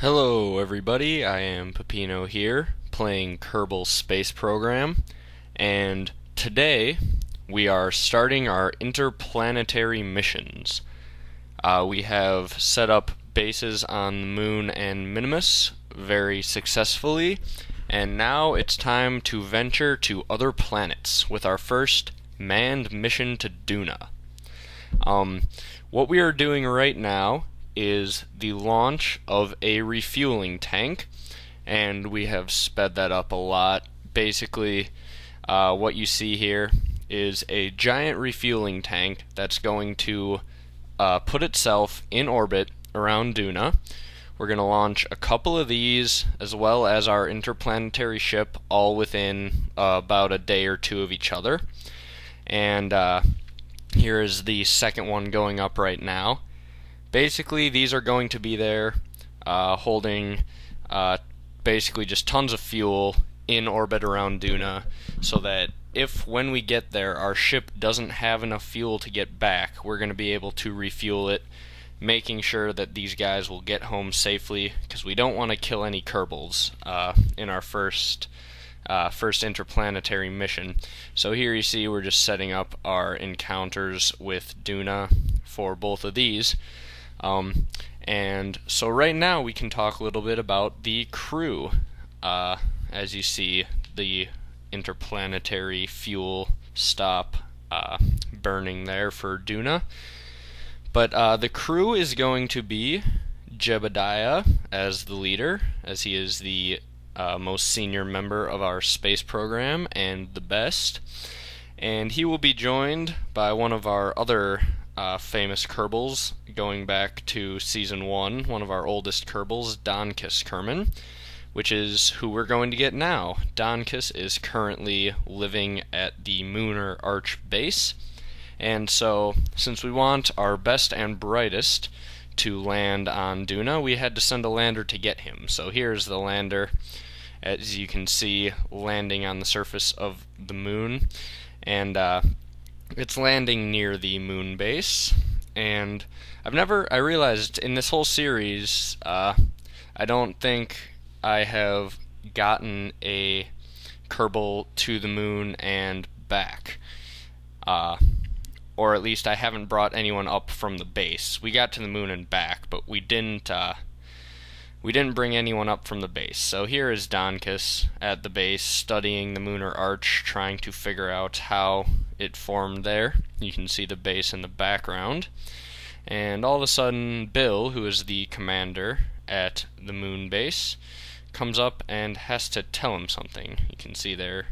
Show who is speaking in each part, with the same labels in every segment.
Speaker 1: Hello everybody, I am Peppino here, playing Kerbal Space Program, and today we are starting our interplanetary missions. We have set up bases on the Moon and Minimus very successfully, and now it's time to venture to other planets with our first manned mission to Duna. What we are doing right now is the launch of a refueling tank, and we have sped that up a lot. Basically, what you see here is a giant refueling tank that's going to put itself in orbit around Duna. We're going to launch a couple of these as well as our interplanetary ship all within about a day or two of each other. And here is the second one going up right now. Basically, these are going to be there holding basically just tons of fuel in orbit around Duna, so that if when we get there our ship doesn't have enough fuel to get back, we're going to be able to refuel it, making sure that these guys will get home safely, because we don't want to kill any Kerbals in our first interplanetary mission. So here you see we're just setting up our encounters with Duna for both of these. And so right now we can talk a little bit about the crew. As you see, the interplanetary fuel stop burning there for Duna. But the crew is going to be Jebediah as the leader, as he is the most senior member of our space program and the best. And he will be joined by one of our other famous Kerbals, going back to Season 1, one of our oldest Kerbals, Donkis Kerman, which is who we're going to get now. Donkis is currently living at the Lunar Arch base, and so, since we want our best and brightest to land on Duna, we had to send a lander to get him. So here's the lander, as you can see, landing on the surface of the moon, and it's landing near the moon base. And I realized in this whole series, I don't think I have gotten a Kerbal to the moon and back. Or at least I haven't brought anyone up from the base. We got to the moon and back, but we didn't bring anyone up from the base. So here is Donkis at the base, studying the Lunar Arch, trying to figure out how it formed there. You can see the base in the background. And all of a sudden, Bill, who is the commander at the moon base, comes up and has to tell him something. You can see there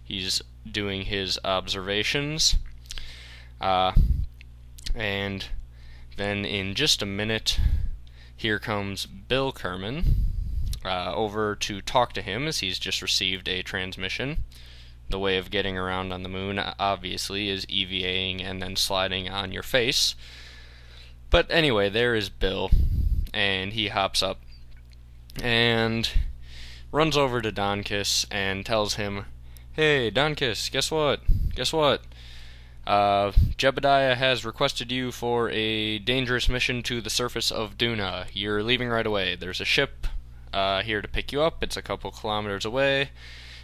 Speaker 1: he's doing his observations. And then in just a minute, here comes Bill Kerman over to talk to him, as he's just received a transmission. The way of getting around on the moon, obviously, is EVAing and then sliding on your face. But anyway, there is Bill, and he hops up and runs over to Donkis and tells him, "Hey, Donkis, guess what? Jebediah has requested you for a dangerous mission to the surface of Duna. You're leaving right away. There's a ship here to pick you up. It's a couple kilometers away.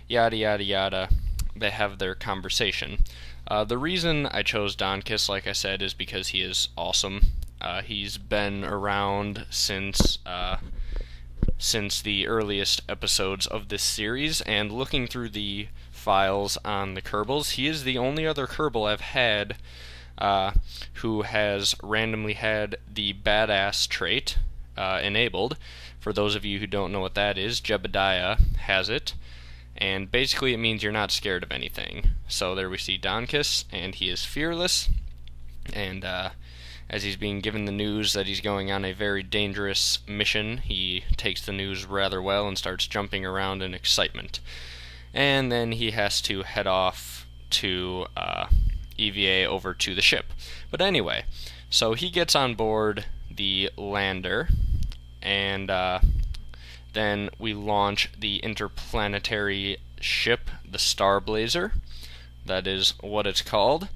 Speaker 1: Yada yada yada." They have their conversation. The reason I chose Donkis, like I said, is because he is awesome. He's been around since the earliest episodes of this series, and looking through the files on the Kerbals, he is the only other Kerbal I've had who has randomly had the badass trait enabled. For those of you who don't know what that is, Jebediah has it, and basically it means you're not scared of anything. So there we see Donkis, and he is fearless, and as he's being given the news that he's going on a very dangerous mission, he takes the news rather well and starts jumping around in excitement. And then he has to head off to EVA over to the ship. But anyway, so he gets on board the lander, and then we launch the interplanetary ship, the Star Blazer. That is what it's called,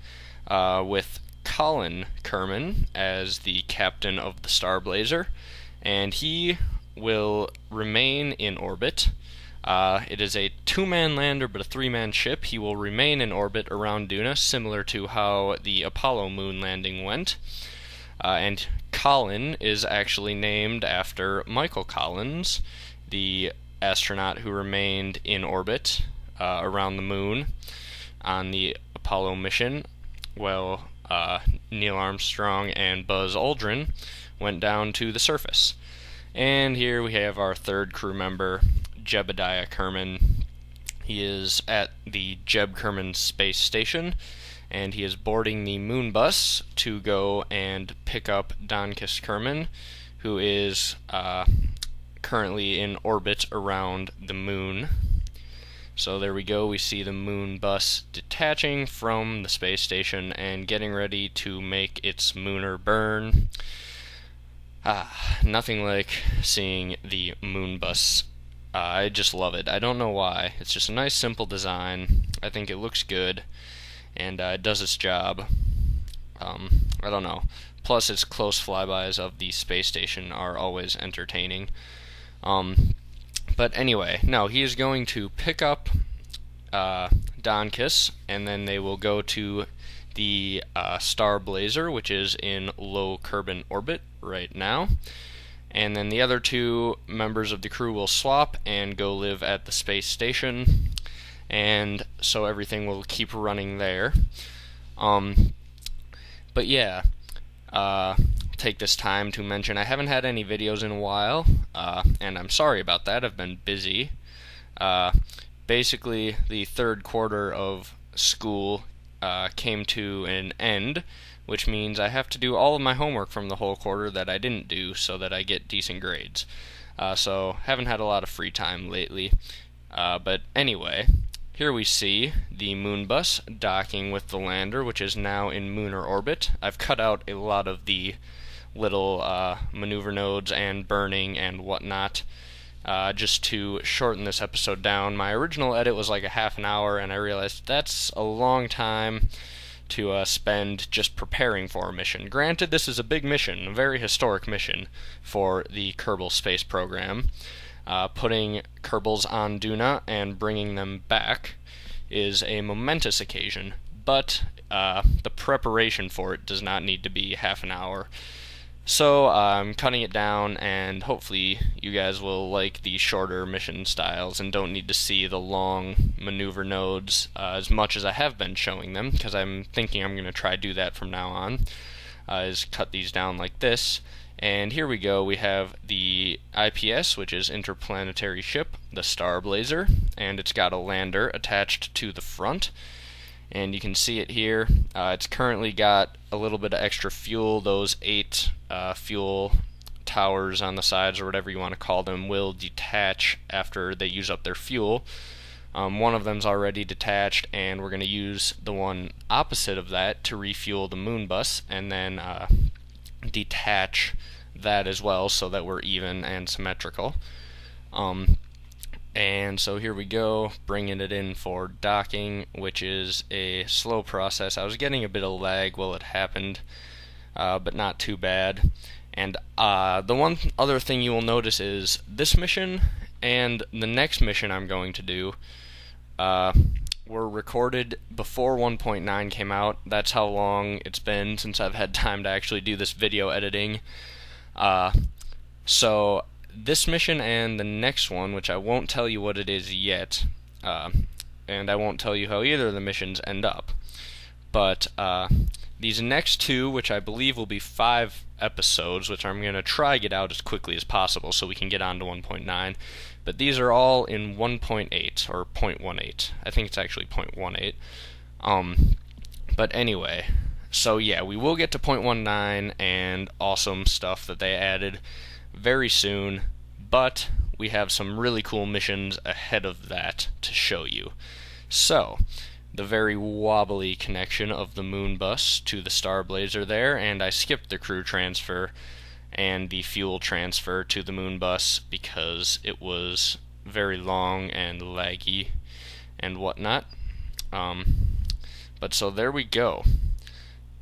Speaker 1: with Colin Kerman as the captain of the Star Blazer, and he will remain in orbit. It is a two-man lander but a three-man ship. He will remain in orbit around Duna, similar to how the Apollo moon landing went. And Colin is actually named after Michael Collins, the astronaut who remained in orbit around the moon on the Apollo mission. Well, Neil Armstrong and Buzz Aldrin went down to the surface. And here we have our third crew member, Jebediah Kerman. He is at the Jeb Kerman Space Station, and he is boarding the moon bus to go and pick up Donkis Kerman, who is currently in orbit around the moon. So there we go, we see the moon bus detaching from the space station and getting ready to make its mooner burn. Nothing like seeing the moon bus. I just love it. I don't know why. It's just a nice, simple design. I think it looks good, and it does its job. I don't know. Plus, its close flybys of the space station are always entertaining. But anyway, no, he is going to pick up Donkis, and then they will go to the Star Blazer, which is in low Kerbin orbit right now. And then the other two members of the crew will swap and go live at the space station. And so everything will keep running there. But yeah, take this time to mention I haven't had any videos in a while, and I'm sorry about that. I've been busy. Basically, the third quarter of school came to an end, which means I have to do all of my homework from the whole quarter that I didn't do so that I get decent grades. So haven't had a lot of free time lately. But anyway, here we see the moon bus docking with the lander, which is now in lunar orbit. I've cut out a lot of the little maneuver nodes and burning and whatnot, just to shorten this episode down. My original edit was like a half an hour, and I realized that's a long time to spend just preparing for a mission. Granted, this is a big mission, a very historic mission for the Kerbal space program. Putting Kerbals on Duna and bringing them back is a momentous occasion, but the preparation for it does not need to be half an hour. So I'm cutting it down, and hopefully you guys will like the shorter mission styles and don't need to see the long maneuver nodes as much as I have been showing them, because I'm thinking I'm going to try to do that from now on, is cut these down like this. And here we go, we have the IPS, which is interplanetary ship, the Star Blazer, and it's got a lander attached to the front. And you can see it here. It's currently got a little bit of extra fuel. Those 8 fuel towers on the sides, or whatever you want to call them, will detach after they use up their fuel. One of them's already detached, and we're going to use the one opposite of that to refuel the moon bus, and then detach that as well so that we're even and symmetrical. And so here we go, bringing it in for docking, which is a slow process. I was getting a bit of lag while it happened, but not too bad. And the one other thing you will notice is this mission and the next mission I'm going to do were recorded before 1.9 came out. That's how long it's been since I've had time to actually do this video editing. So this mission and the next one, which I won't tell you what it is yet, and I won't tell you how either of the missions end up, but these next two, which I believe will be 5 episodes, which I'm going to try to get out as quickly as possible so we can get on to 1.9, but these are all in 1.8, or 0.18. I think it's actually 0.18. But anyway, so yeah, we will get to 0.19 and awesome stuff that they added very soon, but we have some really cool missions ahead of that to show you. So, the very wobbly connection of the moon bus to the Star Blazer there, and I skipped the crew transfer and the fuel transfer to the moon bus because it was very long and laggy and whatnot. But so there we go.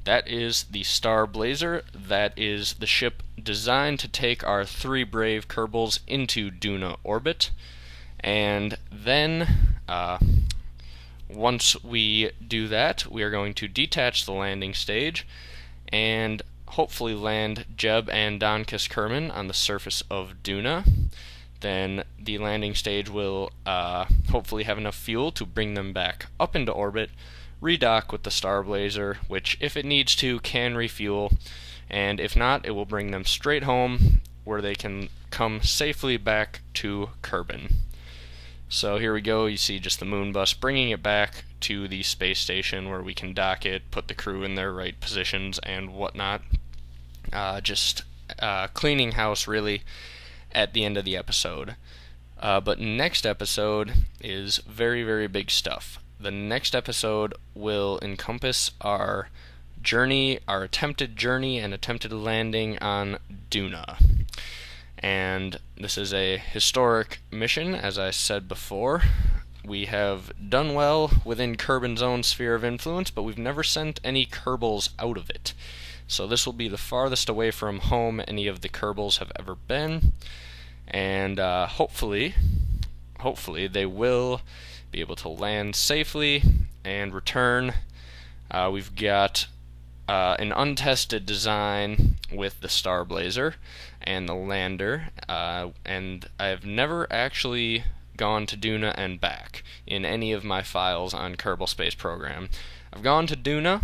Speaker 1: That is the Star Blazer. That is the ship designed to take our 3 brave Kerbals into Duna orbit, and then once we do that, we are going to detach the landing stage and hopefully land Jeb and Donkus Kerman on the surface of Duna. Then the landing stage will hopefully have enough fuel to bring them back up into orbit, redock with the Star Blazer, which if it needs to can refuel, and if not, it will bring them straight home where they can come safely back to Kerbin. So here we go, you see just the moon bus bringing it back to the space station where we can dock it, put the crew in their right positions and whatnot. Just cleaning house really at the end of the episode. But next episode is very, very big stuff. The next episode will encompass our journey, our attempted journey and attempted landing on Duna. And this is a historic mission, as I said before. We have done well within Kerbin's own sphere of influence, but we've never sent any Kerbals out of it. So this will be the farthest away from home any of the Kerbals have ever been. And hopefully they will be able to land safely and return. We've got an untested design with the Star Blazer and the lander, and I've never actually gone to Duna and back in any of my files on Kerbal Space Program. I've gone to Duna,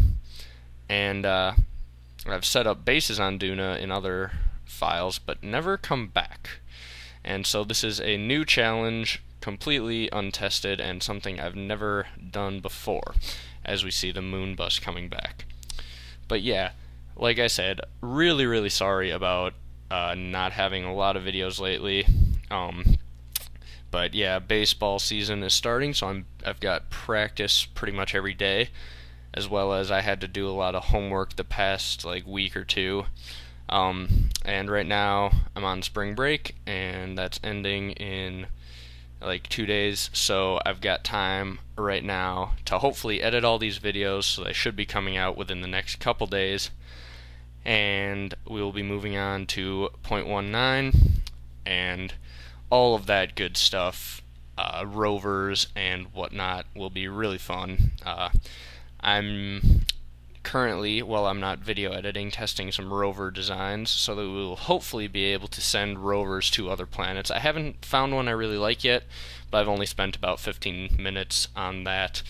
Speaker 1: and I've set up bases on Duna in other files, but never come back. And so this is a new challenge, completely untested, and something I've never done before, as we see the moon bus coming back. But yeah, like I said, really, really sorry about not having a lot of videos lately. But yeah, baseball season is starting, so I've got practice pretty much every day, as well as I had to do a lot of homework the past week or two. And right now I'm on spring break, and that's ending in 2 days, so I've got time right now to hopefully edit all these videos, so they should be coming out within the next couple days, and we will be moving on to 0.19 and all of that good stuff. Rovers and whatnot will be really fun. I'm currently, while I'm not video editing, testing some rover designs so that we will hopefully be able to send rovers to other planets. I haven't found one I really like yet, but I've only spent about 15 minutes on that,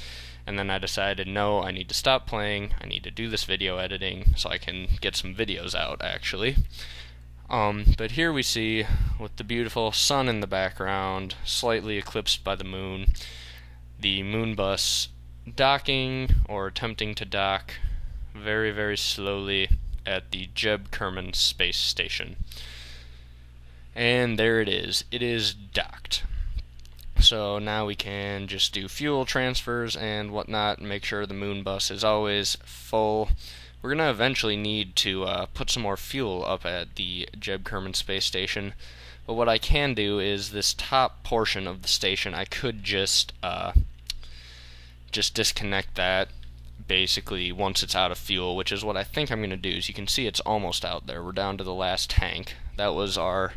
Speaker 1: and then I decided, no, I need to stop playing, I need to do this video editing so I can get some videos out, actually. But here we see, with the beautiful sun in the background, slightly eclipsed by the moon, the moon bus docking, or attempting to dock, very, very slowly at the Jeb Kerman space station. And there it is. It is docked. So now we can just do fuel transfers and whatnot, and make sure the moon bus is always full. We're going to eventually need to put some more fuel up at the Jeb Kerman space station, but what I can do is this top portion of the station, I could just disconnect that basically once it's out of fuel, which is what I think I'm going to do. As you can see, it's almost out there. We're down to the last tank. That was our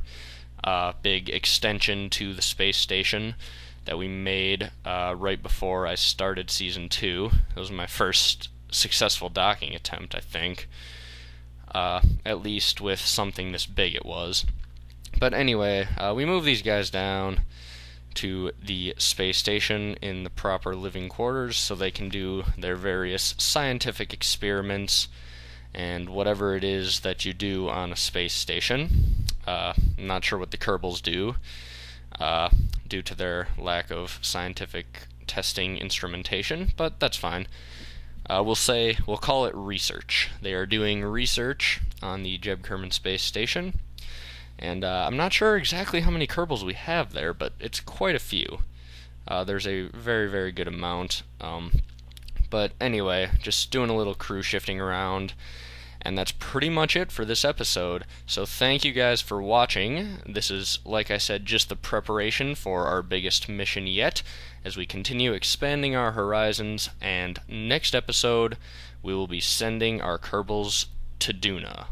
Speaker 1: big extension to the space station that we made right before I started Season 2. It was my first successful docking attempt, I think. At least with something this big it was. But anyway, we move these guys down to the space station in the proper living quarters so they can do their various scientific experiments and whatever it is that you do on a space station. I'm not sure what the Kerbals do due to their lack of scientific testing instrumentation, but that's fine. We'll call it research. They are doing research on the Jeb Kerman space station. And I'm not sure exactly how many Kerbals we have there, but it's quite a few. There's a very, very good amount. But anyway, just doing a little crew shifting around, and that's pretty much it for this episode. So thank you guys for watching. This is, like I said, just the preparation for our biggest mission yet, as we continue expanding our horizons, and next episode we will be sending our Kerbals to Duna.